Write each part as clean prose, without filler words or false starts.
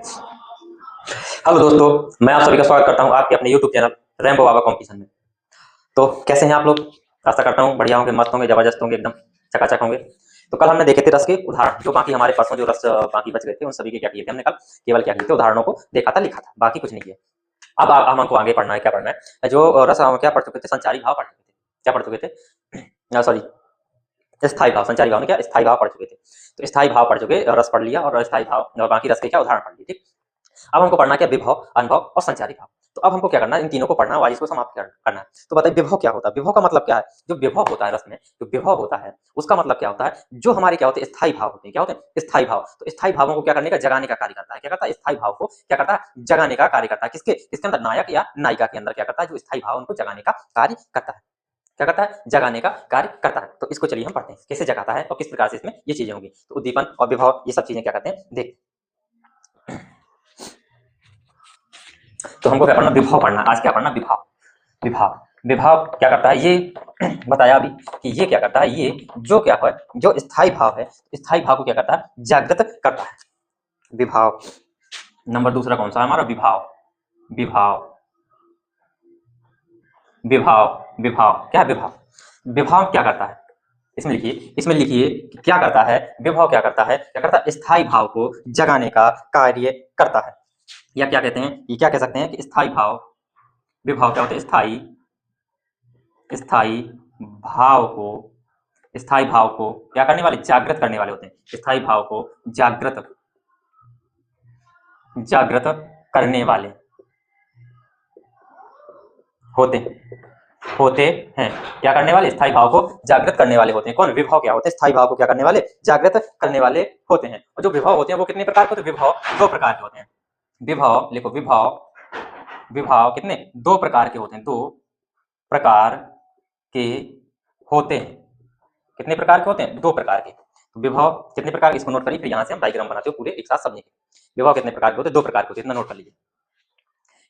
Hello दोस्तों, मैं आप सभी का स्वागत करता हूं आपके अपने यूट्यूब चैनल रैम्बो बाबा कॉम्पिटिशन में। तो कैसे हैं आप लोग? आशा करता हूं बढ़िया होंगे, मस्त होंगे, जबरदस्त होंगे, एकदम चकाचक होंगे। तो कल हमने देखे थे रस के उदाहरण, जो बाकी हमारे पास में जो रस बाकी बच गए थे, उन सभी के क्या किए थे हमने कल? केवल क्या किए थे? उदाहरणों को देखा था, लिखा था, बाकी कुछ नहीं किया। अब हम हमको आगे पढ़ना है। क्या पढ़ना है? जो रस हम क्या पढ़ चुके थे? संचारी भाव पढ़ चुके थे। क्या पढ़ चुके थे? सॉरी, स्थायी भाव। संचारी भाव में क्या? स्थायी भाव पढ़ चुके थे। तो स्थायी भाव पढ़ चुके, रस पढ़ लिया, और स्थायी भाव और बाकी रस के क्या उदाहरण पढ़ लिए। ठीक। अब हमको पढ़ना क्या? विभव, अनुभव और संचारी भाव। तो अब हमको क्या करना है? इन तीनों को पढ़ना और इसको समाप्त करना है। तो बताइए विभव क्या होता है? विभव का मतलब क्या है? जो विभव होता है रस में, जो विभव होता है, उसका मतलब क्या होता है? जो हमारे क्या होते हैं? स्थायी भाव होते हैं। क्या होते हैं? स्थायी भाव। तो स्थायी भावों को क्या करने का? जगाने का कार्य करता है। क्या करता है? स्थायी भाव को क्या करता है? जगाने का कार्य करता है। किसके अंदर? नायक या नायिका के अंदर क्या करता है? जो स्थायी भाव उनको जगाने का कार्य करता है। क्या करता है? जगाने का कार्य करता है। तो इसको चलिए हम पढ़ते हैं, कैसे जगाता है और किस प्रकार से इसमें ये चीजें होंगी। तो उद्दीपन और विभव, ये सब चीजें क्या करते हैं? देख। तो हमको क्या पढ़ना? विभव पढ़ना। आज क्या पढ़ना? विभव। विभाव। विभाव क्या करता है? ये बताया अभी कि ये क्या करता है? ये जो क्या है? जो स्थायी भाव है, स्थायी भाव को क्या करता है? जागृत करता है। विभाव। नंबर दूसरा कौन सा है हमारा? विभाव। विभाव। विभाव। विभाव क्या है? विभाव। विभाव क्या करता है? इसमें लिखिए कि क्या करता है? विभाव क्या करता है? क्या करता है? स्थायी भाव को जगाने का कार्य करता है। या क्या कहते हैं? ये क्या कह सकते हैं कि स्थायी भाव, विभाव क्या होते हैं? स्थायी स्थायी भाव को, स्थायी भाव को क्या करने वाले? जागृत करने वाले होते हैं। स्थायी भाव को जागृत करने वाले होते हैं। क्या करने वाले? स्थायी भाव को जागृत करने वाले होते हैं। कौन? विभव क्या होते हैं? स्थायी भाव को क्या करने वाले? जागृत करने वाले होते हैं। और जो विभव होते हैं वो कितने प्रकार के होते हैं? विभव दो प्रकार के होते हैं। विभव लिखो, विभव कितने? दो प्रकार के होते हैं। दो प्रकार के होते हैं। कितने प्रकार के होते हैं? दो प्रकार के। तो विभव कितने प्रकार के? इसको नोट करिए, फिर यहाँ से हम डायग्राम बनाते हो पूरे एक साथ समझेंगे। विभव कितने प्रकार के होते हैं? दो प्रकार के होते हैं। इतना नोट कर लीजिए,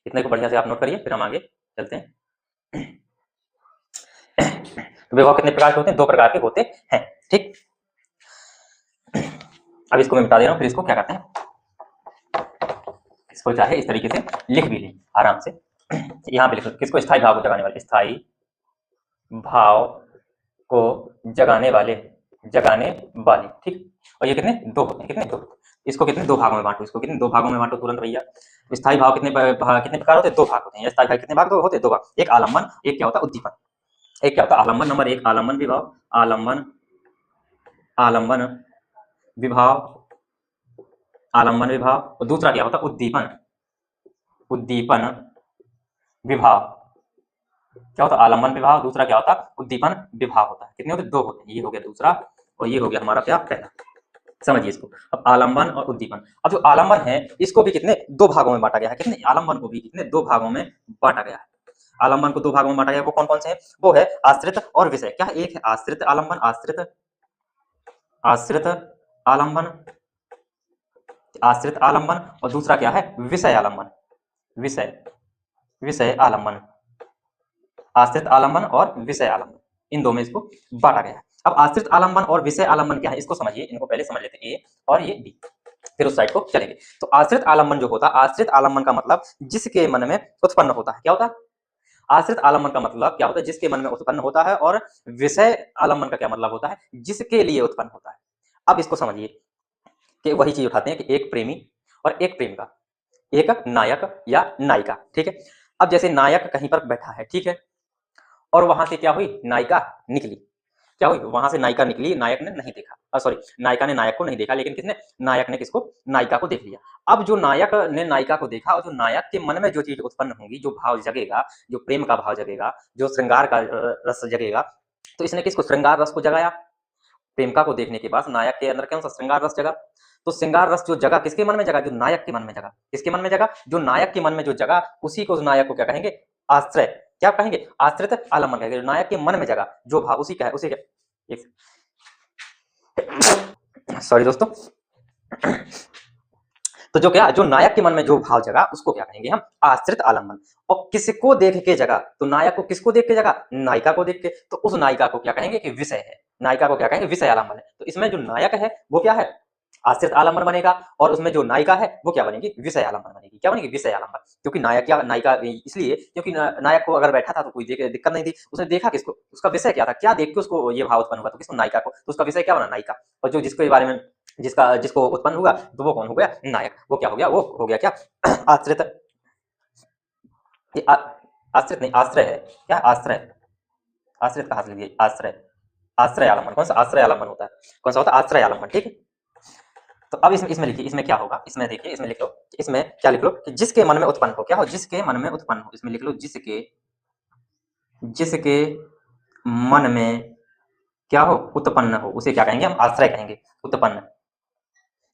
इतने को बढ़िया से आप नोट करिए, फिर हम आगे चलते हैं। तो विभव कितने प्रकार के होते हैं? दो प्रकार के होते हैं। ठीक। अब इसको मैं बता दे रहा हूँ, फिर इसको क्या करते हैं? इसको चाहे इस तरीके से लिख भी लें आराम से। यहाँ पे लिखो किसको? स्थायी भाव को जगाने वाले, स्थायी भाव को जगाने वाले ठीक। और ये कितने? दो होते हैं। कितने? दो। इसको कितने? दो भागों में बांटो। इसको कितने? दो भागों में बांटो तुरंत भैया। स्थायी भाव कितने प्रकार होते हैं? दो भाग होते हैं। स्थायी भाव कितने भाग होते हैं? दो भाग। एक आलम्बन, एक क्या होता है? उद्दीपन। एक क्या होता है? आलम्बन। नंबर एक आलम्बन विभाव, आलम्बन विभाव, आलम्बन विभाव। और दूसरा क्या होता है? उद्दीपन विभाव। क्या होता है? आलम्बन विभाव। दूसरा क्या होता है? उद्दीपन विभाव होता है। कितने होते? दो होते हैं। ये हो गया दूसरा, और ये हो गया हमारा क्या? पहला। समझिए इसको। अब आलम्बन और उद्दीपन। अब जो आलम्बन है इसको भी कितने? दो भागों में बांटा गया है। कितने? आलम्बन को भी कितने? दो भागों में बांटा गया है। आलम्बन को दो भागों में बांटा गया है। वो कौन कौन से हैं? वो है आश्रित और विषय। क्या? एक है आश्रित आलम्बन, आश्रित आलम्बन, और दूसरा क्या है? विषय आलम्बन। विषय आलम्बन। आश्रित आलम्बन और विषय आलम्बन, इन दो में इसको बांटा गया है। अब आश्रित आलम्बन और विषय आलम्बन क्या है? इसको समझिए। इनको पहले समझ लेते हैं, ए और ये बी, फिर उस साइड को चलेंगे। तो आश्रित आलम्बन जो होता है, आश्रित आलम्बन का मतलब जिसके मन में उत्पन्न होता है। क्या होता है? आश्रित आलम्बन का मतलब क्या होता है? जिसके मन में उत्पन्न होता है। और विषय आलम्बन का क्या मतलब होता है? जिसके लिए उत्पन्न होता है। अब इसको समझिए कि वही चीज उठाते हैं कि एक प्रेमी और एक प्रेमिका, एक नायक या नायिका। ठीक है। अब जैसे नायक कहीं पर बैठा है, ठीक है, और वहां से क्या हुई? नायिका निकली। क्या हुई? वहां से नायिका निकली, नायक ने नहीं देखा, सॉरी, नायिका ने नायक को नहीं देखा, लेकिन किसने? नायक ने किसको? नायिका को देख लिया। अब जो नायक ने नायिका को देखा, और जो नायक के मन में जो चीज उत्पन्न होगी, जो भाव जगेगा, जो प्रेम का भाव जगेगा, जो श्रृंगार का रस जगेगा, तो इसने किसको? श्रृंगार रस को जगाया। प्रेमिका को देखने के बाद नायक के अंदर कौन सा? श्रृंगार रस जगा। तो श्रृंगार रस जो जगा किसके मन में जगा? जो नायक के मन में जगा। किसके मन में जगा? जो नायक के मन में जो जगा, उसी को नायक को क्या कहेंगे? आश्रय। क्या कहेंगे? आश्रित आलम्बन कहेंगे। जो नायक के मन में जगा जो भाव, उसी का है, उसी का। सॉरी दोस्तों। तो जो क्या? जो नायक के मन में जो भाव जगा, उसको क्या कहेंगे हम? आश्रित आलम्बन। और किसको देख के जगा? तो नायक को किसको देख के जगा? नायिका को देख के। तो उस नायिका को क्या कहेंगे? कि विषय है। नायिका को क्या कहेंगे? विषय आलम्बन है। तो इसमें जो नायक है वो क्या है? आश्रित आलंबन बनेगा और उसमें जो नायिका है वो क्या बनेगी, विषय आलंबन बनेगी। क्या बनेगी, विषय आलंबन। क्योंकि नायक या नायिका इसलिए क्योंकि नायक को अगर बैठा था तो कोई दिक्कत नहीं थी, उसने देखा किसको, उसका विषय क्या था, क्या देख के उसको ये भाव उत्पन्न हुआ, तो किसको, नायिका को, तो उसका विषय क्या बना, नायिका। और जो जिसके बारे में जिसको उत्पन्न हुआ तो वो कौन हो गया, नायक। वो क्या हो गया, वो हो गया क्या, आश्रित। आश्रित नहीं, आश्रय है। क्या, आश्रय। आश्रित कहाँ से लीजिए, आश्रय। आश्रय आलंबन। कौन सा आश्रय आलंबन होता है, कौन सा होता है, आश्रय आलंबन। ठीक है। तो अब इसमें लिखिए, इसमें क्या होगा, इसमें देखिए, इसमें लिख लो, इसमें क्या लिख लो कि जिसके मन में उत्पन्न हो, क्या हो, जिसके मन में उत्पन्न हो। इसमें लिख लो, जिसके जिसके मन में क्या हो, उत्पन्न हो, उसे क्या कहेंगे हम, आश्रय कहेंगे। उत्पन्न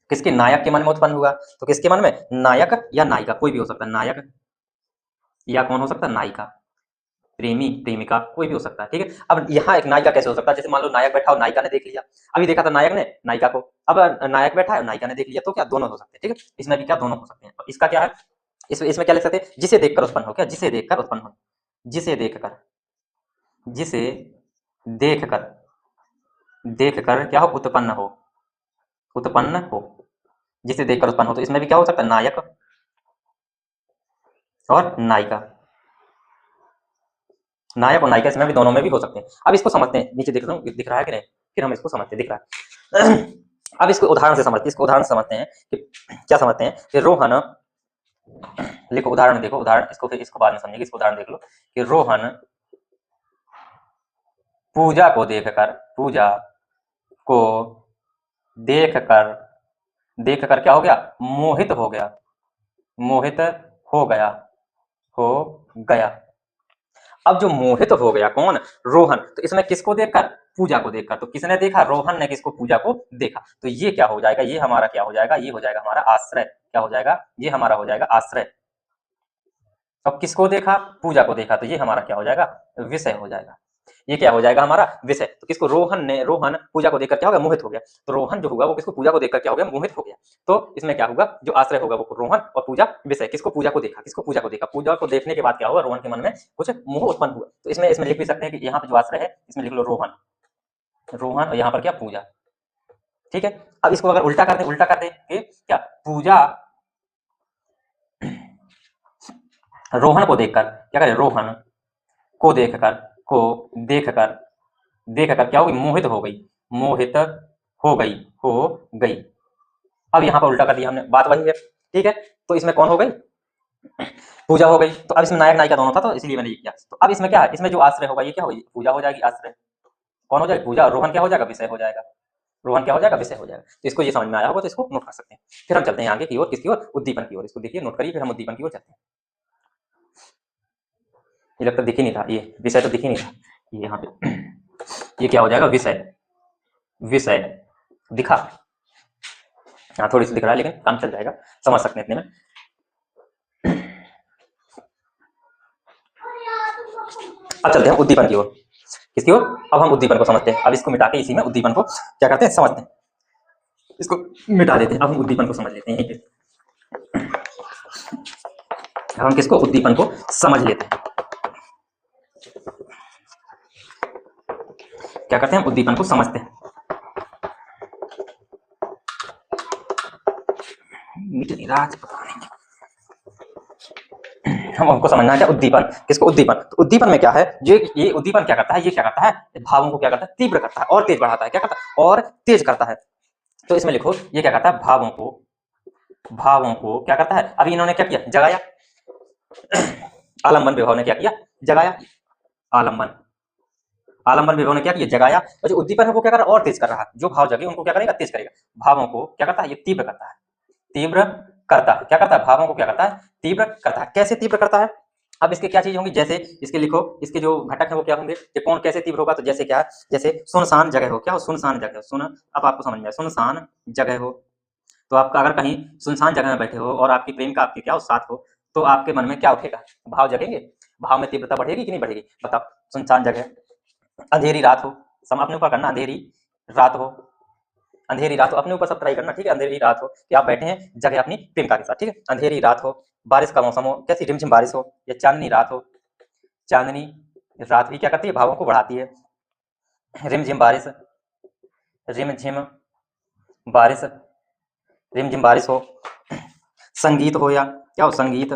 किसके, नायक के मन में उत्पन्न हुआ, तो किसके मन में, नायक या नायिका, कोई भी हो सकता है, नायक या कौन हो सकता है, नायिका, प्रेमी प्रेमिका, कोई भी हो सकता है। ठीक है। अब यहाँ एक नायिका कैसे हो सकता है, जैसे मान लो नायक बैठा और नायिका ने देख लिया, अभी देखा था नायक ने नायिका को, अब नायक बैठा है नायिका ने देख लिया, तो क्या दोनों हो सकते हैं। ठीक है। इसमें भी क्या, दोनों हो सकते हैं। और इसका क्या है, इसमें क्या लिख सकते हैं, जिसे देखकर उत्पन्न हो, क्या, जिसे देखकर उत्पन्न हो, जिसे देखकर, जिसे देखकर, देखकर क्या हो, उत्पन्न हो, उत्पन्न हो, जिसे देखकर उत्पन्न हो। तो इसमें भी क्या हो सकता है, नायक और नायिका, नायक और नायिका, इसमें भी दोनों में भी हो सकते हैं। अब इसको समझते हैं, नीचे देख रहा हूँ, दिख रहा है कि नहीं, फिर हम इसको समझते, दिख रहा है। अब इसको उदाहरण से समझते हैं, इसको उदाहरण से समझते हैं कि क्या समझते हैं कि रोहन, लिखो उदाहरण, देखो उदाहरण, इसको फिर इसको बाद में समझेंगे, इसको उदाहरण देख लो कि रोहन पूजा को देखकर, पूजा को देखकर, देखकर क्या हो गया, मोहित हो गया, मोहित हो गया, हो गया। अब जो मोहित हो गया कौन, रोहन, तो इसमें किसको देखकर, पूजा को देखकर। तो किसने देखा, रोहन ने किसको, पूजा को देखा। तो ये क्या हो जाएगा, ये हमारा क्या हो जाएगा, ये हो जाएगा हमारा आश्रय। क्या हो जाएगा, ये हमारा हो जाएगा आश्रय। अब किसको देखा, पूजा को देखा, तो ये हमारा क्या हो जाएगा, विषय हो जाएगा। ये क्या हो जाएगा, हमारा विषय। तो किसको, रोहन पूजा को देखकर क्या हो गया, मोहित हो गया। तो रोहन जो हुआ वो किसको, पूजा को देखकर क्या हो गया, मोहित हो गया। तो इसमें क्या होगा, जो आश्रय होगा वो रोहन, और पूजा विषय। किसको, पूजा को देखा, किसको, पूजा को देखा। पूजा को देखने के बाद क्या हुआ, रोहन के मन में कुछ मोह उत्पन्न हुआ। तो इसमें इसमें लिख भी सकते हैं कि यहाँ पे जो आश्रय है इसमें लिख लो रोहन, रोहन, और यहाँ पर क्या, पूजा। ठीक है। अब इसको अगर उल्टा कर दे, उल्टा कर दे कि क्या, पूजा रोहन को देखकर क्या करे, रोहन को देखकर, को देखकर, देखकर क्या होगी, मोहित हो गई, मोहित हो गई, हो गई। अब यहाँ पर उल्टा कर दिया हमने, बात वही है। ठीक है। तो इसमें कौन हो गई, पूजा हो गई। तो अब इसमें नायक नायिका दोनों था, तो इसलिए मैंने ये किया। तो अब इसमें क्या है, इसमें जो आश्रय होगा ये क्या होगी, पूजा हो जाएगी, आश्रय कौन हो जाएगी, पूजा। रोहन क्या हो जाएगा, विषय हो जाएगा, रोहन क्या हो जाएगा, विषय हो जाएगा। तो इसको ये समझ में आया होगा, तो इसको नोट कर सकते हैं। फिर हम चलते हैं आगे की ओर, किसकी ओर, उद्दीपन की ओर। इसको देखिए, नोट करिए, फिर हम उद्दीपन की ओर चलते हैं। ये लगता दिख ही नहीं था, ये विषय तो दिख ही नहीं था, ये यहाँ पे ये क्या हो जाएगा, विषय, विषय दिखा। हाँ थोड़ी सी दिख रहा है लेकिन काम चल जाएगा, समझ सकते हैं इतने में। अब चलते हैं उद्दीपन की ओर, किसकी ओर, अब हम उद्दीपन को समझते हैं। अब इसको मिटा के इसी में उद्दीपन को क्या करते हैं, समझते हैं। इसको मिटा देते हैं, अब हम उद्दीपन को समझ लेते हैं। हम किसको, उद्दीपन को समझ लेते हैं। क्या करते हैं, उद्दीपन को समझते हैं। हमको समझना है क्या, उद्दीपन, किसको, उद्दीपन। तो उद्दीपन में क्या है, ये उद्दीपन क्या करता है, ये क्या करता है, भावों को क्या करता है, तीव्र करता है और तेज बढ़ाता है। क्या करता है, और तेज करता है। तो इसमें लिखो, ये क्या करता है, भावों को क्या करता है। अभी इन्होंने क्या किया, जगाया, आलम्बन विभव ने क्या किया, जगाया, आलम्बन, आलम्बन विभव ने क्या किया, जगाया। और जो उद्दीपन है वो क्या कर रहा है, और तेज कर रहा है। जो भाव जगे उनको क्या करेगा, तेज करेगा। भावों को क्या करता है, ये तीव्र करता है, तीव्र करता है। क्या करता है, भावों को क्या करता है, तीव्र करता है। कैसे तीव्र करता है, अब इसके क्या चीज होंगी, जैसे इसके लिखो, इसके जो घटक है वो क्या होंगे, कि कौन कैसे तीव्र होगा। तो जैसे क्या, जैसे सुनसान जगह हो, क्या हो, सुनसान जगह, सुन, अब आपको समझ में आया, सुनसान जगह हो। तो आप अगर कहीं सुनसान जगह में बैठे हो और आपकी प्रेमिका आपके क्या हो, साथ हो, तो आपके मन में क्या उठेगा, भाव जगेंगे, भाव में तीव्रता बढ़ेगी कि नहीं बढ़ेगी, बताओ। सुनसान जगह, अंधेरी रात हो, सम अपने ऊपर करना, अंधेरी रात हो, अंधेरी रात हो, अपने ऊपर सब ट्राई करना। ठीक है। अंधेरी रात हो कि आप बैठे हैं जगह अपनी प्रेमिका के साथ। ठीक है। अंधेरी रात हो, बारिश का मौसम हो, कैसी रिमझिम बारिश हो, या चांदनी रात हो। चांदनी रात भी क्या करती है, भावों को बढ़ाती है। रिमझिम बारिश, रिमझिम बारिश, रिमझिम बारिश हो, संगीत हो, या क्या हो, संगीत,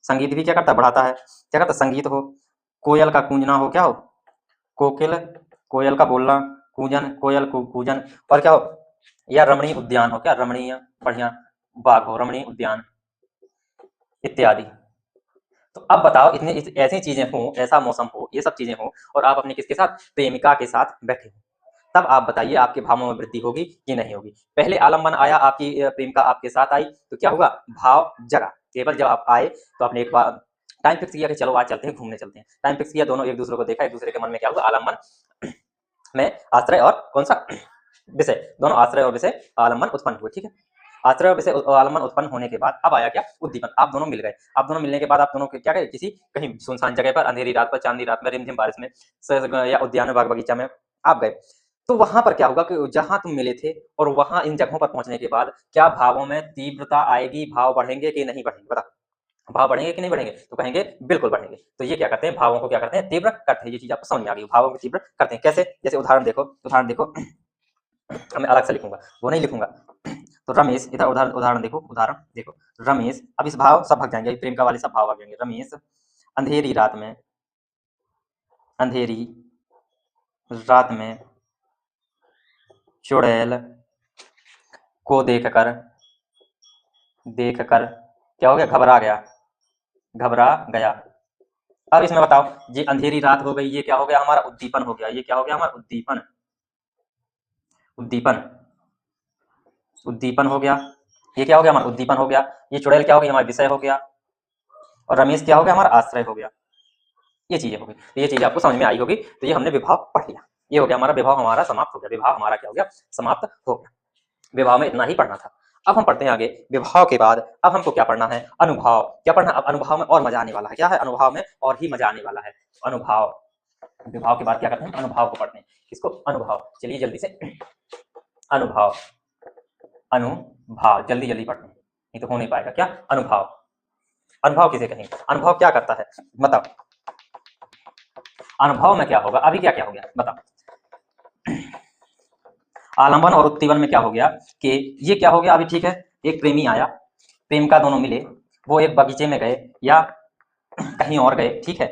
संगीत भी क्या करता है, बढ़ाता है, क्या करता है, संगीत हो, कोयल का कूंजना हो, क्या हो, कोकिल, कोयल का बोलना, कूजन, कोयल को कूजन, और क्या हो, या रमणीय उद्यान हो, क्या रमणीय, बढ़िया बाग हो, रमणीय उद्यान इत्यादि। तो अब बताओ, इतनी ऐसी चीजें हो, ऐसा मौसम हो, ये सब चीजें हो, और आप अपनी किसके साथ, प्रेमिका के साथ बैठे हो, तब आप बताइए आपके भावों में वृद्धि होगी कि नहीं होगी। पहले आलम्बन आया, आपकी प्रेमिका आपके साथ आई, तो क्या हुआ, भाव जगा। केवल जब आप आए तो आपने एक बार टाइम फिक्स किया कि चलो आज चलते हैं, घूमने चलते हैं, टाइम फिक्स किया, दोनों एक दूसरे को देखा, एक दूसरे के मन में क्या हुआ, आलम्बन में आश्रय और कौन सा विषय, दोनों आश्रय और विषय आलम्बन उत्पन्न हुए, ठीक है। आश्रय और विषय आलम्बन उत्पन्न होने के बाद अब आया क्या, उद्दीपन। आप दोनों मिल गए, आप दोनों मिलने के बाद आप दोनों क्या गए, किसी कहीं सुनसान जगह पर, अंधेरी रात पर, चांदनी रात में, रिमझिम बारिश में, या उद्यान में, बाग बगीचा में आप गए। तो वहां पर क्या होगा कि जहां तुम मिले थे और वहां इन जगहों पर पहुंचने के बाद क्या भावों में तीव्रता आएगी, भाव बढ़ेंगे कि नहीं बढ़ेंगे, बता, भाव बढ़ेंगे कि नहीं बढ़ेगे, तो कहेंगे बिल्कुल बढ़ेंगे। तो ये क्या करते हैं, भावों को क्या करते हैं, तीव्र करते हैं। ये चीज आपको समझ में आ गई, भावों को तीव्र करते हैं कैसे, जैसे उदाहरण देखो, उदाहरण देखो, मैं अलग से लिखूंगा, वो नहीं लिखूंगा। तो रमेश, इधर उदाहरण उदाहरण देखो, उदाहरण देखो, रमेश, अब इस भाव सब भाग जाएंगे, प्रेम का वाले सब भाव भाग जाएंगे। रमेश अंधेरी रात में, अंधेरी रात में चुड़ैल को देखकर, देखकर क्या हो गया, घबरा गया, घबरा गया। अब इसमें बताओ, ये अंधेरी रात हो गई, ये क्या हो गया, हमारा उद्दीपन हो गया, ये क्या हो गया, हमारा उद्दीपन, उद्दीपन, उद्दीपन हो गया। ये क्या हो गया, हमारा उद्दीपन हो गया। ये चुड़ैल क्या हो गई, हमारा विषय हो गया, और रमेश क्या हो गया, हमारा आश्रय हो गया। ये चीजें हो गई, तो ये चीज आपको समझ में आई होगी। तो ये हमने विभाव पढ़ लिया, ये हो गया हमारा विभाव, हमारा समाप्त हो गया, विभाव हमारा क्या हो गया, समाप्त हो गया। विभाव में इतना ही पढ़ना था। अब हम पढ़ते हैं आगे, विभाव के बाद अब हमको क्या पढ़ना है, अनुभाव, क्या पढ़ना, अब अनुभाव में और मजा आने वाला है, क्या है, अनुभाव में और ही मजा आने वाला है। अनुभाव, विभाव के बाद क्या करते हैं, अनुभाव को पढ़ते हैं, किसको, अनुभव। चलिए जल्दी से, अनुभव, अनुभाव, जल्दी जल्दी पढ़ते हैं, नहीं तो हो नहीं पाएगा। क्या, अनुभव, अनुभव किसे कहेंगे, अनुभव क्या करता है, बताओ, अनुभव में क्या होगा, अभी क्या क्या हो गया, बताओ। आलंबन और उत्तीवन में क्या हो गया कि ये क्या हो गया, अभी ठीक है, एक प्रेमी आया, प्रेमिका, दोनों मिले, वो एक बगीचे में गए या कहीं और गए, ठीक है,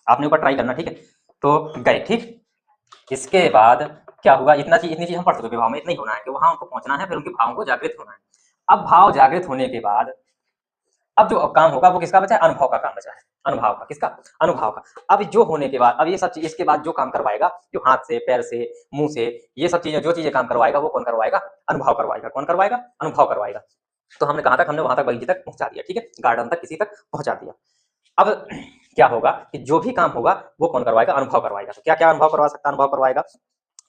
आपने ऊपर ट्राई करना, ठीक है, तो गए, ठीक। इसके बाद क्या हुआ, इतनी चीज हम पढ़ चुके, विभाव में इतना ही होना है कि वहां उनको पहुंचना है, फिर उनके भावों को जागृत होना है। अब भाव जागृत होने के बाद अब जो काम होगा वो किसका बचा है, अनुभव का काम बचा है, अनुभव का, किसका, अनुभव का। अब जो होने के बाद, अब ये सब चीज, इसके बाद जो काम करवाएगा, जो हाथ से, पैर से, मुंह से, ये सब चीजें, जो चीजें काम करवाएगा, वो कौन करवाएगा, अनुभव करवाएगा, कौन करवाएगा, अनुभव करवाएगा। तो हमने कहा तक, हमने वहां तक, बगीचे तक पहुंचा दिया, ठीक है, गार्डन तक, किसी तक पहुंचा दिया। अब क्या होगा कि जो भी काम होगा वो कौन करवाएगा, अनुभव करवाएगा। तो क्या क्या अनुभव करवा सकता है, अनुभव करवाएगा,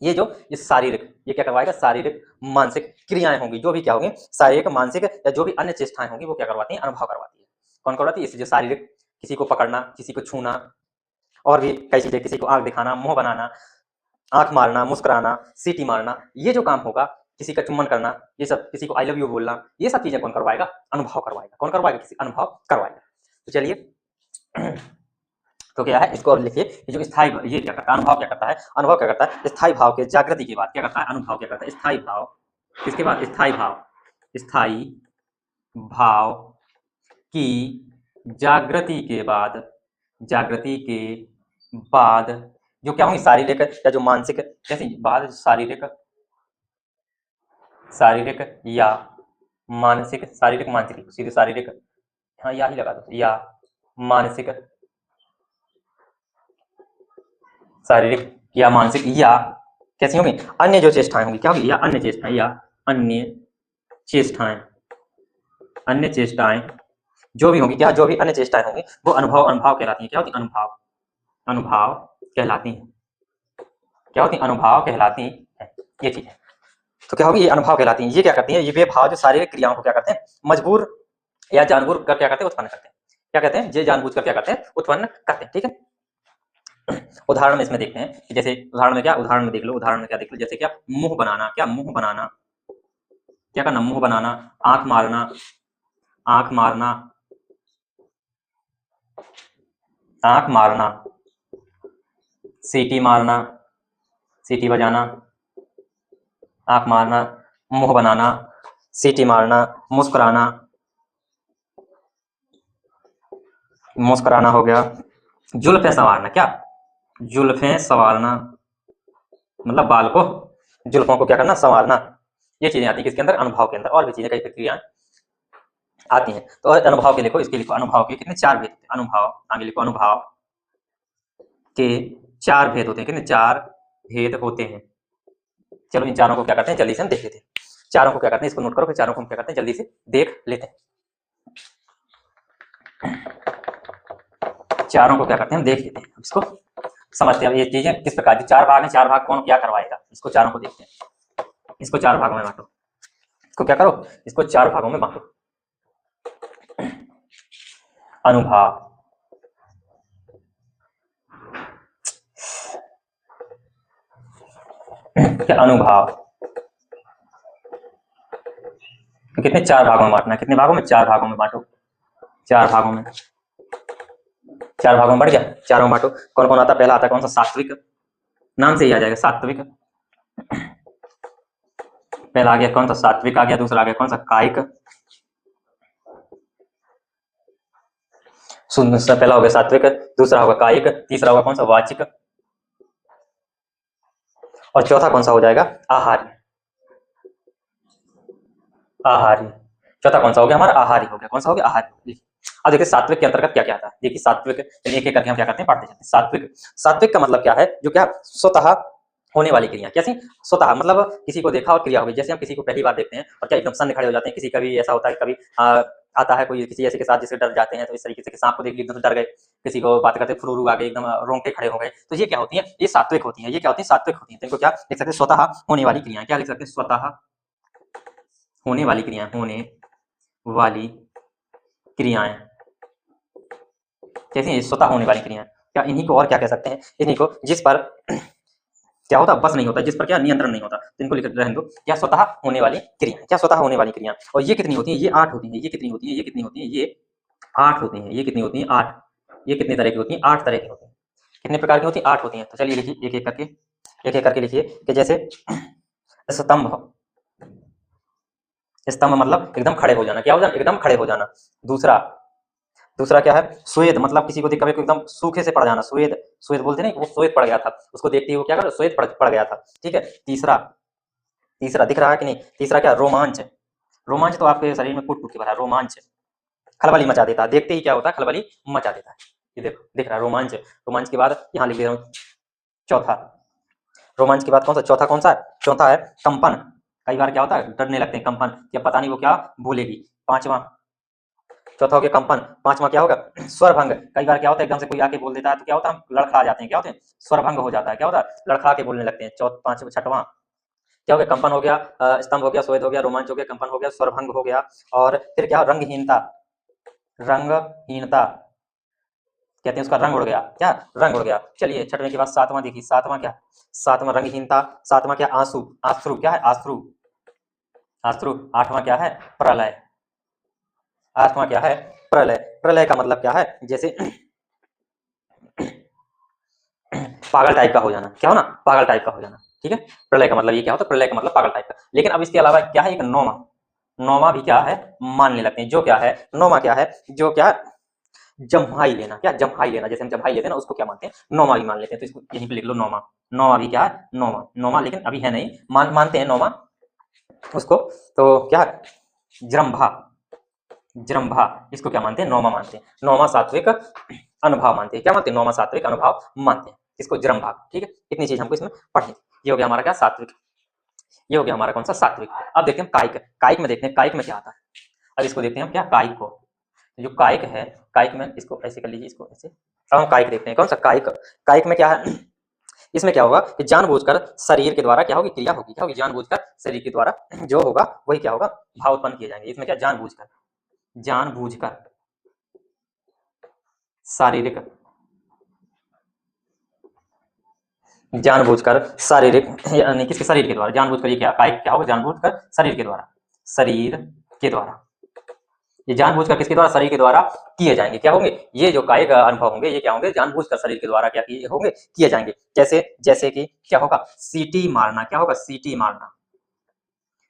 ये शारीरिक, ये क्या करवाएगा, शारीरिक मानसिक क्रियाएं होंगी, जो भी क्या होंगी, शारीरिक मानसिक या जो भी अन्य चेष्टाएं होंगी, वो क्या करवाती हैं, अनुभव करवाती है। कौन करवाती है, इससे जो शारीरिक, किसी को पकड़ना, किसी को छूना, और भी कई चीजें, किसी को आंख दिखाना, मुंह बनाना, आंख मारना, मुस्कुराना, सीटी मारना, ये जो काम होगा, किसी का चुम्बन करना, ये सब, किसी को आई लव यू बोलना, ये सब चीजें कौन करवाएगा, अनुभव करवाएगा, कौन करवाएगा, किसी अनुभव करवाएगा। तो चलिए, तो क्या है, इसको और लिखिए, ये जो स्थायी, ये क्या करता है, अनुभव क्या करता है, अनुभव क्या करता है, स्थायी भाव के जागृति के बाद क्या करता है, अनुभव क्या करता है, स्थायी भाव, किसके बाद, स्थायी भाव, स्थायी भाव की जागृति के बाद, जागृति के बाद जो क्या होंगी, शारीरिक या जो मानसिक, जैसे बाद शारीरिक, शारीरिक या मानसिक, शारीरिक मानसिक, सीधे शारीरिक, हाँ या ही लगा दो, या मानसिक, शारीरिक या मानसिक, या कैसी होंगी, अन्य जो चेष्टाएं होंगी, क्या होगी, या अन्य चेष्टाएं, या अन्य चेष्टाएं, अन्य चेष्टाएं जो भी होंगी, क्या, जो भी अन्य चेष्टाएं होंगी, वो अनुभव, अनुभव कहलाती हैं, क्या होती है, अनुभव, अनुभव कहलाती हैं, क्या होती है, अनुभव कहलाती है, ये चीज है। तो क्या होगी, ये अनुभव कहलाती हैं। ये क्या करती हैं, ये वे भाव जो शारीरिक क्रियाओं को क्या करते हैं, मजबूर या जानबूझ कर क्या करते हैं, उत्पन्न करते हैं, क्या कहते हैं, ये जानबूझ कर क्या करते हैं, उत्पन्न करते हैं, ठीक है। उदाहरण में इसमें देखते हैं कि जैसे उदाहरण में क्या, उदाहरण में देख लो, उदाहरण में क्या देख लो, जैसे क्या, मुंह बनाना, क्या, मुंह बनाना, क्या करना, मुंह बनाना, आंख मारना, आंख मारना, आंख मारना, सीटी मारना, सीटी बजाना, आंख मारना, मुंह बनाना, सीटी मारना, मुस्कुराना, मुस्कुराना हो गया। जुल्फें संवारना, क्या जुल्फें संवारना मतलब बाल को, जुल्फों को क्या करना, संवारना। ये चीजें आती है किसके अंदर, अनुभव के अंदर। और भी चीजें, कई प्रक्रियाएं आती हैं। तो अनुभव के लिखो, इसके लिखो अनुभव के कितने, 4 भेद। अनुभव, आगे लिखो अनुभव के 4 भेद होते हैं। कितने, 4 भेद होते हैं। चलो इन चारों को क्या करते हैं, जल्दी से हम देख लेते हैं। चारों को क्या करते हैं, इसको नोट करो, फिर चारों को हम क्या करते हैं, जल्दी से देख लेते हैं। चारों को क्या करते हैं, हम देख लेते हैं। इसको समझते हैं ये चीजें किस प्रकार की। 4 भाग हैं, 4 भाग कौन क्या करवाएगा, इसको चारों को देखते हैं। इसको 4 भागों में बांटो। इसको क्या करो, इसको 4 भागों में बांटो। अनुभव, अनुभव कितने, 4 भागों में बांटना है। कितने भागों में, 4 भागों में बांटो। 4 भागों में, 4 भागों में बढ़ गया। चारों में बांटो। कौन कौन आता, पहला आता कौन सा, सात्विक, नाम से ही आ जाएगा सात्विक। पहला आ गया कौन सा, सात्विक आ गया। दूसरा आ गया कौन सा, कायिक। पहला हो गया सात्विक, दूसरा होगा कायिक, तीसरा होगा कौन सा, वाचिक, और चौथा कौन सा हो जाएगा, आहार्य। आहार्य, चौथा कौन सा हो गया हमारा, आहार्य हो गया। कौन सा हो गया, आहार्य। अब देखिए सात्विक के अंतर्गत क्या क्या आता है। देखिए सात्विक एक एक करके हम क्या करते हैं, पढ़ते जाते हैं। सात्विक, सात्विक का मतलब क्या है, जो क्या स्वतः होने वाली क्रिया। कैसी, स्वतः मतलब किसी को देखा और क्रिया होगी। जैसे हम किसी को पहली बार देखते हैं और क्या एकदम सन्न खड़े हो जाते हैं। किसी का भी ऐसा होता है, कभी आता है कोई किसी ऐसे के साथ जिससे डर जाते हैं, तो इस तरीके से सांप को देख लिया एकदम डर गए। किसी को बात करते फुरूरू आ गए, एकदम रोंगटे खड़े हो गए। तो ये क्या होती है, ये सात्विक होती है। ये क्या होती है, सात्विक होती है। तो इनको क्या लिख सकते हैं, स्वतः होने वाली क्रिया। क्या लिख सकते हैं, स्वतः होने वाली क्रिया, होने वाली क्रियाएं। कैसी हैं, स्वतः होने वाली क्रियाएं। क्या इन्हीं को और क्या कह सकते हैं, इन्हीं को जिस पर क्या होता, बस नहीं होता, जिस पर क्या नियंत्रण नहीं होता। तो इनको लिख रहने दो, क्या स्वतः होने वाली क्रिया। क्या स्वतः होने वाली क्रिया। और ये कितनी होती है, ये 8 होती है। ये कितनी होती है, ये कितनी होती है, ये 8 होती है। ये कितनी होती है, 8। ये कितने तरह की होती है, 8 तरह की होती है। कितने प्रकार की होती है, 8 होती है। तो चलिए लिखिए एक एक करके, एक एक करके लिखिए। कि जैसे स्तंभ, स्तंभ मतलब एकदम खड़े हो जाना। क्या हो जाना, एकदम खड़े हो जाना। दूसरा, दूसरा क्या है, स्वेद मतलब किसी को देख कर एकदम सूखे से पड़ जाना। स्वेद, स्वेद बोलते नहीं, वो स्वेद पड़ गया था, उसको देखते ही वो क्या कर, स्वेद पड़ गया था। ठीक है। तीसरा, तीसरा दिख रहा है कि नहीं, तीसरा क्या, रोमांच। रोमांच तो आपके शरीर में कूट कूट के भरा है। रोमांच खलबली मचा देता है, देखते ही क्या होता है, खलबली मचा देता है। ये देखो दिख रहा है रोमांच। रोमांच के बाद यहाँ लिख दे रहा हूँ चौथा। रोमांच के बाद कौन सा, चौथा कौन सा है, चौथा है कंपन। कई बार क्या होता है, डरने लगते हैं, कंपन, क्या पता नहीं वो क्या बोलेगी। पांचवा, चौथा हो गया कंपन। पांचवा क्या होगा, स्वरभंग। कई बार क्या होता है, एकदम से कोई आके बोल देता है तो क्या होता है, हम लड़खड़ा जाते हैं। क्या होते हैं, स्वरभंग हो जाता है। क्या होता है, लड़खड़ा के बोलने लगते हैं। पांचवा, छठवां क्या हो गया, कंपन हो गया, स्तंभ हो गया, स्वेद हो गया, रोमांच हो गया, कंपन हो गया, स्वरभंग हो गया। और फिर क्या, रंगहीनता। रंगहीनता कहते हैं, उसका रंग उड़ गया। क्या, रंग उड़ गया। चलिए छठवें के बाद सातवां देखिए, सातवां क्या, सातवां रंगहीनता। सातवां क्या, आंसू। आश्रु, क्या है, आश्रु, आश्रु। आठवां क्या है, प्रलय। आठवां क्या है, प्रलय। प्रलय का मतलब क्या है, जैसे पागल टाइप का हो जाना। क्या हो ना, पागल टाइप का हो जाना। ठीक है। प्रलय का मतलब ये क्या होता है, प्रलय का मतलब पागल टाइप का। लेकिन अब इसके अलावा क्या है, एक नौमा। नौमा भी क्या है, मानने लगते हैं। जो क्या है, नौमा क्या है, जो क्या, जम्हाई लेना। क्या, जम्हाई लेना। जैसे हम जम्हाई लेते हैं ना, उसको क्या मानते हैं, नौमा भी मान लेते हैं। तो इसको यहीं पे लिख लो, नौमा। नौमा भी क्या है, नौमा। नौमा लेकिन अभी है नहीं, मानते हैं नौमा उसको। तो क्या, जृंभा। जृंभा, इसको क्या मानते हैं, नौमा मानते हैं। नौमा सात्विक अनुभव मानते हैं। क्या मानते हैं, नौमा सात्विक अनुभव मानते हैं। इसको जृंभा। ठीक है। इतनी चीज हमको इसमें पढ़नी। ये हो गया हमारा क्या, सात्विक। ये हो गया हमारा कौन सा, सात्विक। अब देखते हैं कायिक। कायिक में देखते हैं, कायिक में क्या आता है। अब इसको देखते हैं हम, क्या, कायिक को। जो कायिक है, कायिक में इसको ऐसे कर लीजिए, इसको ऐसे। अब हम कायिक देखते हैं, कौन सा, कायिक। कायिक में क्या है, इसमें क्या होगा कि जानबूझकर शरीर के द्वारा क्या होगी, क्रिया होगी। क्या होगी, जानबूझकर शरीर के द्वारा जो होगा वही क्या होगा, भाव उत्पन्न किए जाएंगे। इसमें क्या, जानबूझकर, जानबूझकर शारीरिक, जानबूझकर शारीरिक, यानी किसके, शरीर के द्वारा। जानबूझकर ये क्या, कायिक क्या होगा, जानबूझकर शरीर के द्वारा, शरीर के द्वारा। ये जानबूझकर किसके द्वारा, शरीर के द्वारा किए जाएंगे। क्या होंगे, ये जो कायिक अनुभव होंगे, ये क्या होंगे, जानबूझकर शरीर के द्वारा क्या किए होंगे, किए जाएंगे। जैसे, जैसे कि क्या होगा, सीटी मारना। क्या होगा, सीटी मारना।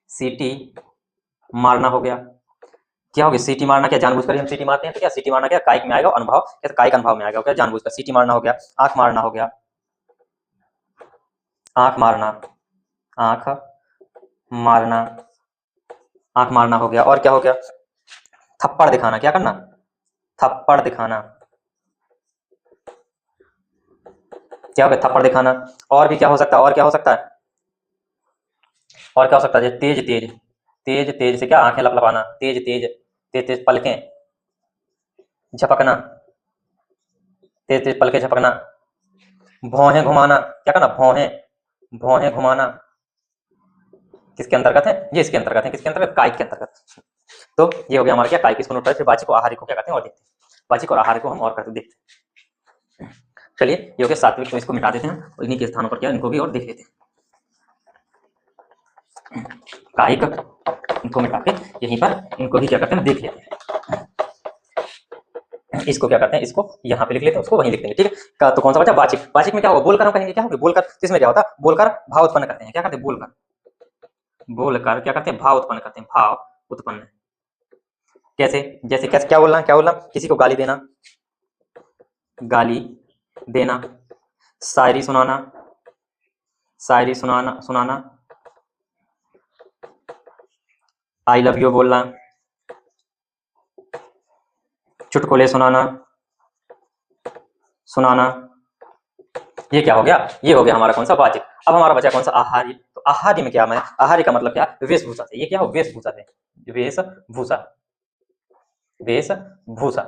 सीटी मारना हो गया। क्या हो गया, सीटी मारना, क्या जानबूझकर हम सीटी मारते हैं, तो क्या सीटी मारना क्या कायिक में आएगा, अनुभव क्या कायिक अनुभव में आएगा, क्या जानबूझकर सीटी मारना हो गया। आंख मारना हो गया, आंख मारना, आंख मारना, आंख मारना हो गया। और क्या हो गया, थप्पड़ दिखाना, क्या करना, थप्पड़ दिखाना, क्या हो गया, थप्पड़ दिखाना। और भी क्या हो सकता है, और क्या हो सकता है, और क्या हो सकता है, तेज तेज, तेज तेज से क्या आंखें लपलपाना, तेज तेज, तेज तेज पलकें झपकना, तेज तेज पलकें झपकना। भौहें घुमाना, क्या करना, भौहें, भौहें घुमाना, किसके अंतर्गत है, ये इसके अंतर्गत है, किसके अंतर्गत, कायिक के अंतर्गत। तो ये हो गया हमारा क्या, कायिक, इसको नोट करें। फिर वाचिक को आहारिक को क्या करते हैं और देखते हैं, वाचिक और आहारिक को हम और करते देखते हैं। चलिए ये हो गया सात्विक, तो इसको मिटा देते हैं और इन्हीं के स्थानों पर क्या इनको भी और देख लेते हैं। कायिक इनको मिटा के यहीं पर इनको भी क्या करते हैं देख लेते हैं। इसको क्या करते हैं, इसको यहाँ पे लिख लेते हैं, उसको वहीं लिख देंगे, ठीक है। तो कौन सा बचा, वाचिक। वाचिक में क्या होगा, बोलकर हम कहेंगे, क्या होगा, बोलकर। इसमें क्या होता है, बोलकर भाव उत्पन्न करते हैं, क्या करते हैं, बोलकर, बोलकर क्या करते हैं, भाव उत्पन्न करते हैं, भाव उत्पन्न। कैसे, जैसे कैसे, क्या बोलना, क्या बोलना, किसी को गाली देना, गाली देना, शायरी सुनाना, शायरी सुनाना, सुनाना, आई लव यू बोलना, चुटकुले सुनाना, सुनाना। ये क्या हो गया, ये हो गया हमारा कौन सा, वाचिक। अब हमारा बचा कौन सा, आहार्य। तो आहार्य में क्या है, आहार्य का मतलब क्या, वेशभूषा से, ये क्या हो, वेशभूषा से, वेशभूषा, वेशभूषा।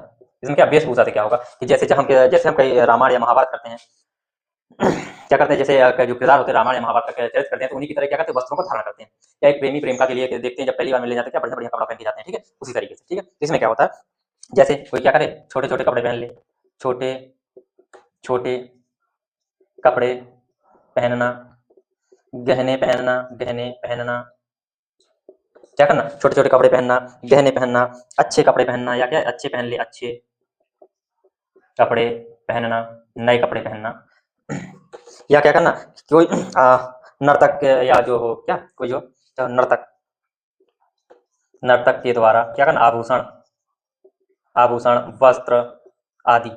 इसमें क्या, वेशभूषा से क्या होगा कि जैसे हम कहीं रामायण या महाभारत करते हैं, क्या करते हैं, जैसे जो किरदार होते हैं रामायण या महाभारत का चरित्र करते हैं, तो उन्हीं की तरह क्या करते हैं, वस्त्रों को धारण करते हैं। या एक प्रेमी प्रेमिका के लिए देखते हैं, जब पहली बार मिलने जाते हैं, क्या बढ़िया बढ़िया कपड़ा पहन के जाते हैं, ठीक है, उसी तरीके से, ठीक है। इसमें क्या होता है, जैसे कोई क्या करे, छोटे छोटे कपड़े पहन ले, छोटे छोटे कपड़े पहनना, गहने पहनना, गहने पहनना, क्या करना, छोटे छोटे कपड़े पहनना, गहने पहनना, अच्छे कपड़े पहनना, या क्या अच्छे पहन ले, अच्छे कपड़े पहनना, नए कपड़े पहनना। या क्या करना, कोई नर्तक या जो हो, क्या कोई जो नर्तक, नर्तक के द्वारा क्या करना, आभूषण, आभूषण, वस्त्र आदि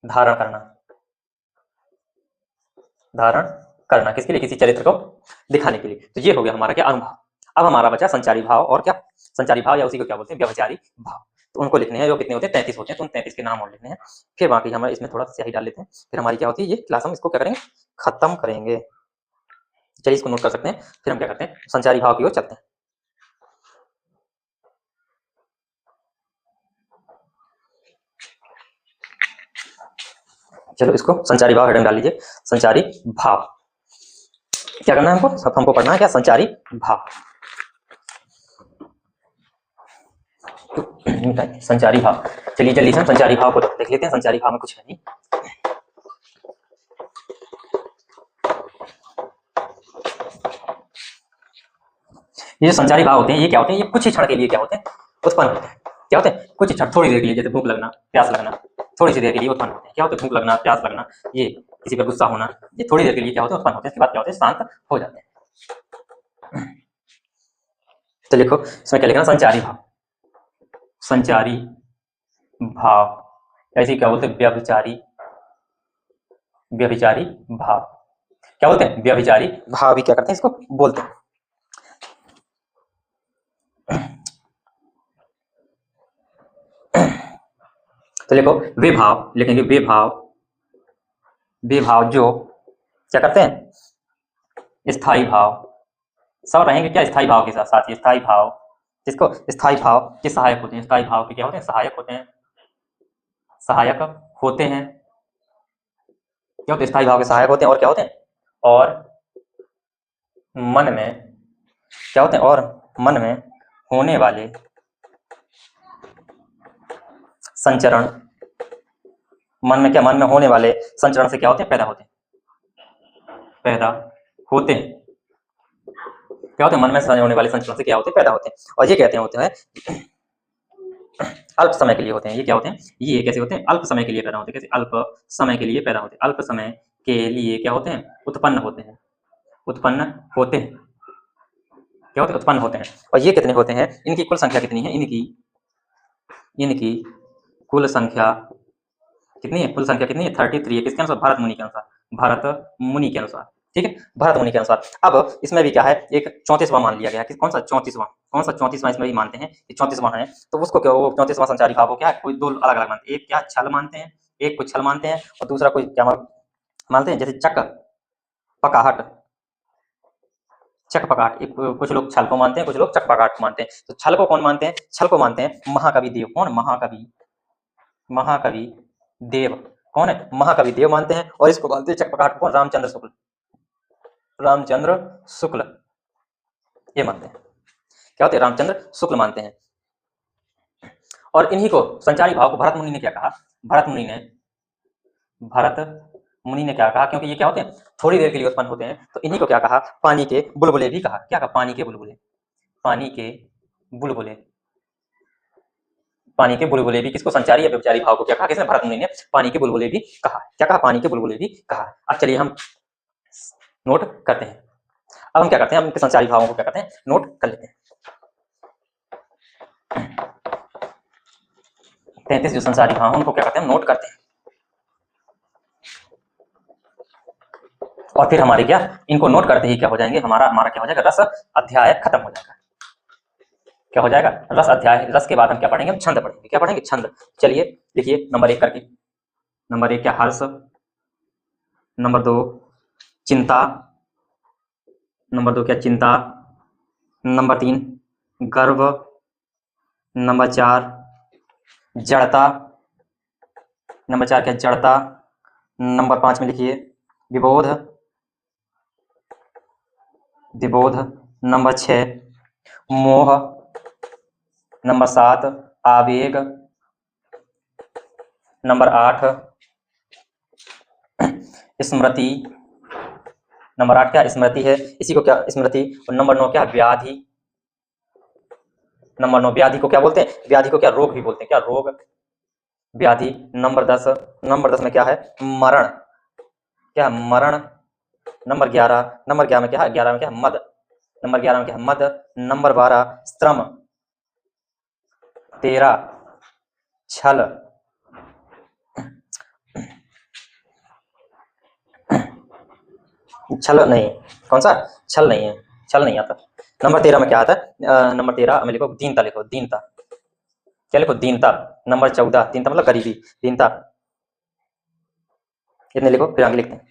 धारण करना, धारण करना, किसके लिए, किसी चरित्र को दिखाने के लिए। तो ये हो गया हमारा क्या, अनुभव। अब हमारा बचा संचारी भाव, और क्या, संचारी भाव या उसी को क्या बोलते हैं, व्यभिचारी भाव। तो उनको लिखने हैं, जो कितने होते हैं, 33 होते हैं, तो उन 33 के नाम और लिखने हैं। फिर बाकी हमें इसमें थोड़ा स्याही डाल लेते हैं, फिर हमारी क्या होती है, ये क्लास हम इसको क्या करेंगे, खत्म करेंगे। चलिए इसको नोट कर सकते हैं, फिर हम क्या करते हैं, संचारी भाव की ओर चलते हैं। चलो इसको संचारी भाव हेडिंग डाल लीजिए, संचारी भाव। क्या करना है हमको, सब हमको पढ़ना है क्या, संचारी भाव। संचारी भाव, चलिए जल्दी से हम संचारी भाव को देख लेते हैं। संचारी भाव में कुछ है नहीं, ये जो संचारी भाव होते हैं, ये क्या होते हैं, ये कुछ ही क्षण के लिए क्या होते हैं, उत्पन्न होते हैं। क्या होते हैं, कुछ क्षण, थोड़ी देर के लिए, जैसे भूख लगना, प्यास लगना, थोड़ी सी देर के लिए उत्पन्न होते हैं। क्या होते हैं, भूख लगना, प्यास लगना, ये किसी पर गुस्सा होना, ये थोड़ी देर के लिए क्या होते हैं, उत्पन्न होते हैं, इसके बाद क्या होते हैं, शांत हो जाते हैं। तो लिखो इसमें क्या लिखना, संचारी भाव, संचारी भाव। ऐसे क्या बोलते हैं, व्यभिचारी, व्यभिचारी भाव। क्या बोलते हैं, व्यभिचारी भाव भी क्या करते हैं, इसको बोलते हैं। तो लिखो वे भाव, लिखेंगे वे भाव, वे भाव जो क्या करते हैं, स्थायी भाव, सब रहेंगे क्या, स्थायी भाव के साथ साथ, ये स्थायी भाव, जिसको स्थायी भाव के सहायक होते हैं, स्थायी भाव के क्या होते हैं, सहायक होते हैं, सहायक होते हैं। क्या होते हैं, स्थायी भाव के सहायक होते हैं, और क्या होते हैं, और मन में क्या होते हैं, और मन में होने वाले संचरण, मन में क्या, मन में होने वाले संचरण से क्या होते हैं, पैदा होते हैं, पैदा होते हैं। क्या होते हैं, मन में होने वाले संचरण से क्या होते हैं, पैदा होते हैं। और ये कहते हैं अल्प समय के लिए होते हैं। ये क्या होते हैं, ये कैसे होते हैं, अल्प समय के लिए पैदा होते हैं। कैसे, अल्प समय के लिए पैदा होते हैं, अल्प समय के लिए क्या होते हैं, उत्पन्न होते हैं, उत्पन्न होते हैं। क्या होते हैं, उत्पन्न होते हैं। और ये कितने होते हैं, इनकी कुल संख्या कितनी है, इनकी कुल संख्या कितनी है, कुल संख्या कितनी है 33 है। किसके अनुसार, भरत मुनि के अनुसार, भरत मुनि के अनुसार, ठीक है, भरत मुनि के अनुसार। अब इसमें भी क्या है, एक 34वां मान लिया गया है। कौन सा 34वां, कौन सा 34वां इसमें भी मानते हैं, ये 34वां है। तो उसको क्या, वो 34वां संचारी भाव को क्या है, कोई दो अलग अलग मानते हैं। एक क्या छल मानते हैं, एक को छल मानते हैं, और दूसरा कोई क्या मानते हैं, जैसे चक पकाहट, चक पकाहट। कुछ लोग छल को मानते हैं, कुछ लोग चक पकाहट को मानते हैं। तो छल को कौन मानते हैं, छल को मानते हैं महाकवि देव। कौन, महाकवि देव। कौन है, महाकवि देव मानते हैं। और इसको मानते हैं चकपकाट को रामचंद्र शुक्ल ये मानते हैं। क्या होते हैं, रामचंद्र शुक्ल मानते हैं। और इन्हीं को संचारी भाव को भरत मुनि ने क्या कहा, भरत मुनि ने क्या कहा, क्योंकि ये क्या होते हैं, थोड़ी देर के लिए उत्पन्न होते हैं, तो इन्हीं को क्या कहा, पानी के बुलबुले भी कहा। क्या कहा, पानी के बुलबुले भी। किसको, संचारी या व्यभिचारी भाव को क्या कहा, किसने, भरत मुनि ने पानी के बुलबुले भी कहा। क्या कहा, पानी के बुलबुले भी कहा। अब चलिए हम नोट करते हैं। अब हम क्या करते हैं, हम संचारी भावों को क्या करते हैं, नोट कर लेते हैं। 33 जो संचारी भाव उनको क्या करते हैं, नोट करते हैं। और फिर हमारे क्या, इनको नोट करते ही क्या हो जाएंगे, हमारा क्या हो जाएगा, रस अध्याय खत्म हो जाएगा। क्या हो जाएगा, रस अध्याय। रस के बाद हम क्या पढ़ेंगे, हम छंद पढ़ेंगे। क्या पढ़ेंगे, छंद। चलिए लिखिए नंबर 1 करके। नंबर 1 क्या, हर्ष। नंबर 2 चिंता। नंबर 2 क्या, चिंता। नंबर 3 गर्व। नंबर 4 जड़ता। नंबर 4 क्या, जड़ता। नंबर 5 में लिखिए विबोध। नंबर 6 मोह। नंबर 7 आवेग। नंबर 8 स्मृति। नंबर 8 क्या, स्मृति है, इसी को क्या, स्मृति। और नंबर 9 क्या, व्याधि। नंबर 9 व्याधि को क्या बोलते हैं, व्याधि को क्या, रोग भी बोलते हैं। क्या, रोग, व्याधि। नंबर 10 में क्या है, मरण। क्या, मरण। नंबर 11 में क्या है, 11 में क्या है, मद। नंबर 11 में क्या है, मद। नंबर 12 श्रम। 13 छल। छल नहीं, कौन सा, छल नहीं है, छल नहीं आता। नंबर 13 में क्या आता है, नंबर 13 में लिखो दीनता, लिखो दीनता। क्या लिखो, दीनता। नंबर 14 दीनता मतलब गरीबी, दीनता। इतने लिखो, फिर आगे लिखते हैं।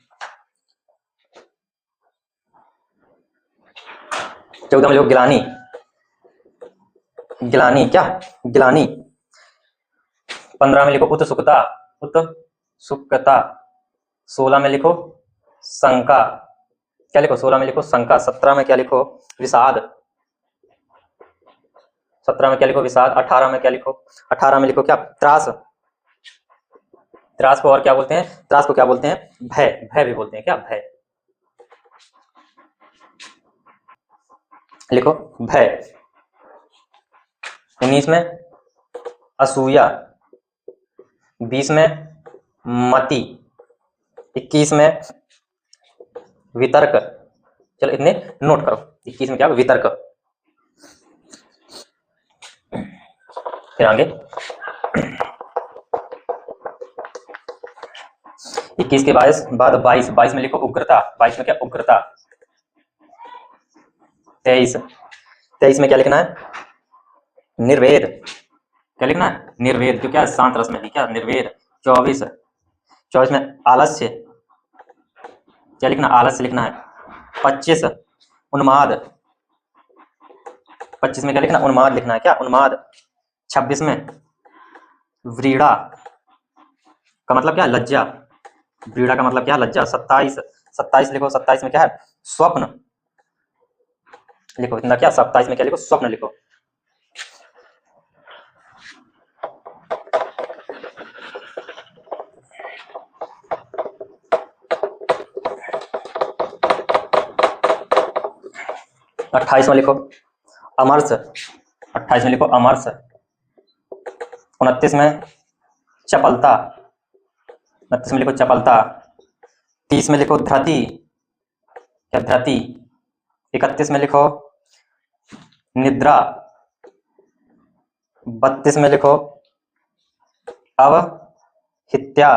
14 में लिखो गिलानी। क्या, गिलानी। 15 में लिखो उत्सुकता। 16 में लिखो शंका। क्या लिखो, 16 में लिखो शंका। 17 में क्या लिखो, विषाद। 17 में क्या लिखो, विषाद। 18 में क्या लिखो, 18 में लिखो क्या, त्रास। त्रास को और क्या बोलते हैं, त्रास को क्या बोलते हैं, भय भी बोलते हैं। क्या, भय। लिखो भय। 19 में असूया। 20 में मति। 21 में वितर्क। चलो इतने नोट करो। 21 में क्या, वितर्क। फिर आगे 21 के बाद 22 में लिखो उग्रता। 22 में क्या, उग्रता। 23 में क्या लिखना है, निर्वेद। क्या लिखना है, निर्वेद, जो क्या शांत रस में थी। क्या, निर्वेद। 24 में आलस्य। क्या लिखना, आलस्य लिखना है। 25 उन्माद। 25 में क्या लिखना, उन्माद लिखना है। क्या, उन्माद। 26 में व्रीड़ा का मतलब क्या, लज्जा। व्रीड़ा का मतलब क्या, लज्जा। 27 लिखो। 27 में क्या है, स्वप्न लिखो। इतना क्या, 27 में क्या लिखो, स्वप्न लिखो। अट्ठाईस में लिखो अमरस। 28 में लिखो अमरस। 29 में चपलता। 29 में लिखो चपलता। 30 में लिखो धृति। क्या, धृति। 31 में लिखो निद्रा। 32 में लिखो अवहित्या।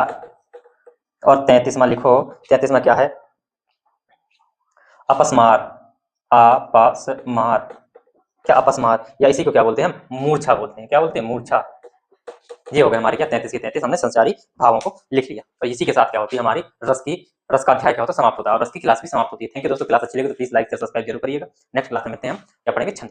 और 33 में लिखो, 33 में क्या है, अपस्मार। अपस्मार, क्या अपस्मार, या इसी को क्या बोलते हैं हम, मूर्छा बोलते हैं। क्या बोलते हैं, मूर्छा। ये हो गए हमारे क्या 33 की 33 हमने संचारी भावों को लिख लिया। और इसी के साथ क्या होती है हमारी रस का अध्याय क्या होता है, समाप्त होता है। और रस की क्लास भी समाप्त होती है। थैंक यू दोस्तों, क्लास अच्छी लगी तो प्लीज लाइक से सब्सक्राइब जरूर करिएगा। नेक्स्ट क्लास में मिलते हैं हम, क्या पढ़ेंगे, छंद।